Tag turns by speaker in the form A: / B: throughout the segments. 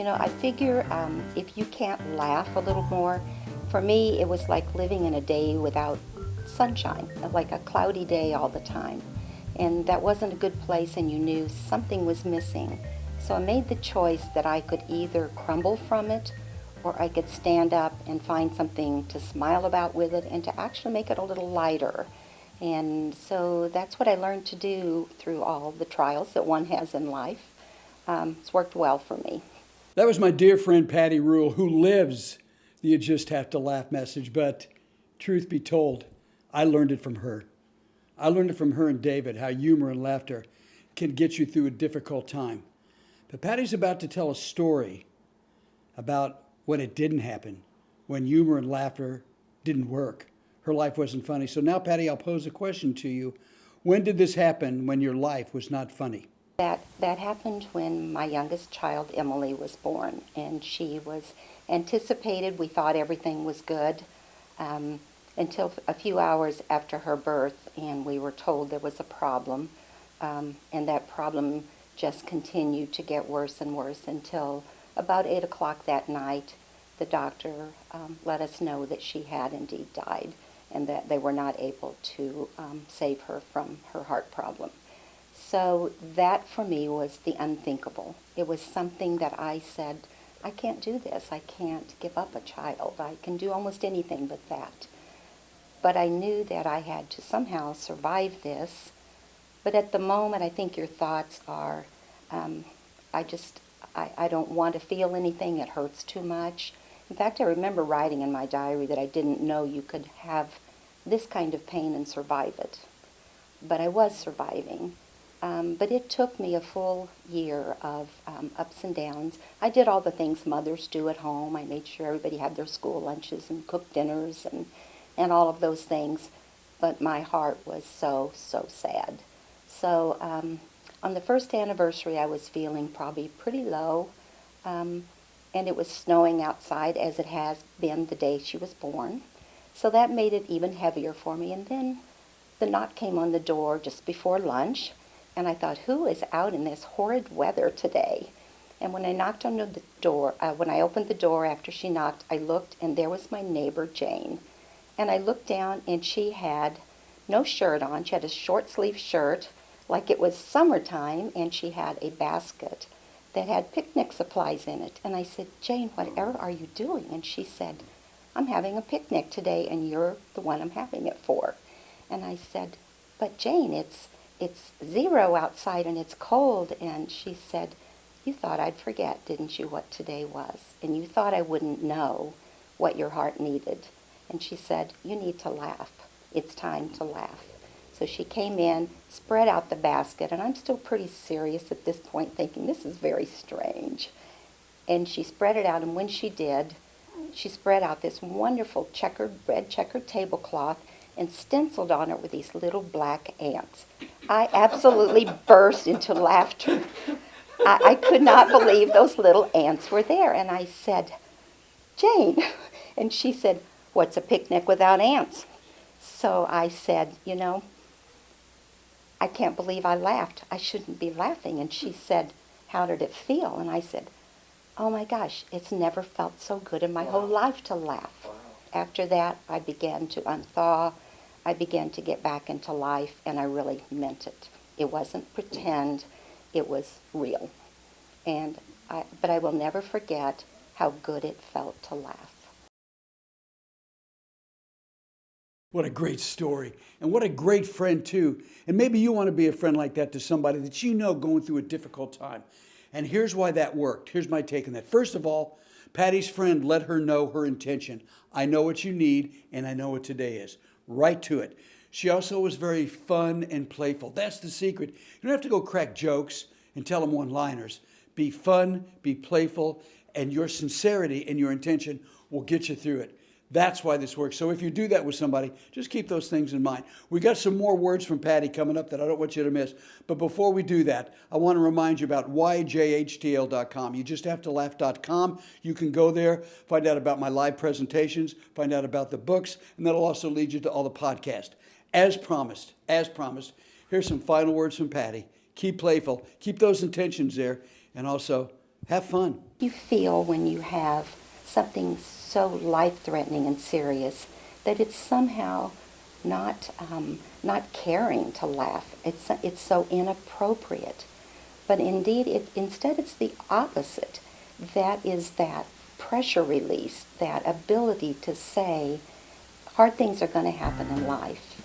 A: I figure if you can't laugh a little more, for me, it was like living in a day without sunshine, like a cloudy day all the time. And that wasn't a good place, and you knew something was missing. So I made the choice that I could either crumble from it or I could stand up and find something to smile about with it and to actually make it a little lighter. And so that's what I learned to do through all the trials that one has in life. It's worked well for me.
B: That was my dear friend Patti Rule, who lives the "you just have to laugh" message. But truth be told, I learned it from her. I learned it from her and David, how humor and laughter can get you through a difficult time. But Patty's about to tell a story about when it didn't happen, when humor and laughter didn't work. Her life wasn't funny. So now, Patti, I'll pose a question to you. When did this happen when your life was not funny?
A: That happened when my youngest child, Emily, was born, and she was anticipated. We thought everything was good until a few hours after her birth, and we were told there was a problem, and that problem just continued to get worse and worse until about 8 o'clock that night. The doctor let us know that she had indeed died and that they were not able to save her from her heart problem. So that for me was the unthinkable. It was something that I said, I can't do this. I can't give up a child. I can do almost anything but that. But I knew that I had to somehow survive this. But at the moment, I think your thoughts are, I don't want to feel anything. It hurts too much. In fact, I remember writing in my diary that I didn't know you could have this kind of pain and survive it. But I was surviving. But it took me a full year of ups and downs. I did all the things mothers do at home. I made sure everybody had their school lunches and cooked dinners and all of those things. But my heart was so sad. So on the first anniversary, I was feeling probably pretty low. And it was snowing outside, as it has been the day she was born. So that made it even heavier for me. And then the knock came on the door just before lunch. And I thought, who is out in this horrid weather today? And when I knocked on the door, when I opened the door after she knocked, I looked, and there was my neighbor, Jane. And I looked down, and she had no shirt on. She had a short-sleeved shirt, like it was summertime, and she had a basket that had picnic supplies in it. And I said, Jane, whatever are you doing? And she said, I'm having a picnic today, and you're the one I'm having it for. And I said, but Jane, it's 0 outside and it's cold. And she said, you thought I'd forget, didn't you, what today was? And you thought I wouldn't know what your heart needed. And she said, you need to laugh. It's time to laugh. So she came in, spread out the basket, and I'm still pretty serious at this point, thinking this is very strange. And she spread it out, and when she did, she spread out this wonderful red checkered tablecloth and stenciled on it with these little black ants. I absolutely burst into laughter. I could not believe those little ants were there. And I said, Jane, and she said, what's a picnic without ants? So I said, I can't believe I laughed. I shouldn't be laughing. And she said, how did it feel? And I said, oh my gosh, it's never felt so good in my whole life to laugh. After that, I began to unthaw. I began to get back into life, and I really meant it. It wasn't pretend. It was real. But I will never forget how good it felt to laugh.
B: What a great story. And what a great friend, too. And maybe you want to be a friend like that to somebody that you know going through a difficult time. And here's why that worked. Here's my take on that. First of all, Patty's friend let her know her intention. I know what you need, and I know what today is. Right to it. She also was very fun and playful. That's the secret. You don't have to go crack jokes and tell them one-liners. Be fun, be playful, and your sincerity and your intention will get you through it. That's why this works. So if you do that with somebody, just keep those things in mind. We got some more words from Patti coming up that I don't want you to miss. But before we do that, I want to remind you about yjhtl.com. You just have to laugh.com. You can go there, find out about my live presentations, find out about the books, and that'll also lead you to all the podcasts. As promised, here's some final words from Patti. Keep playful. Keep those intentions there. And also, Have fun.
A: You feel when you have something so life-threatening and serious that it's somehow not caring to laugh. It's so inappropriate. But indeed, instead it's the opposite. That is that pressure release, that ability to say, hard things are going to happen in life,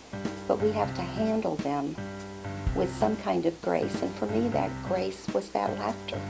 A: but we have to handle them with some kind of grace. And for me, that grace was that laughter.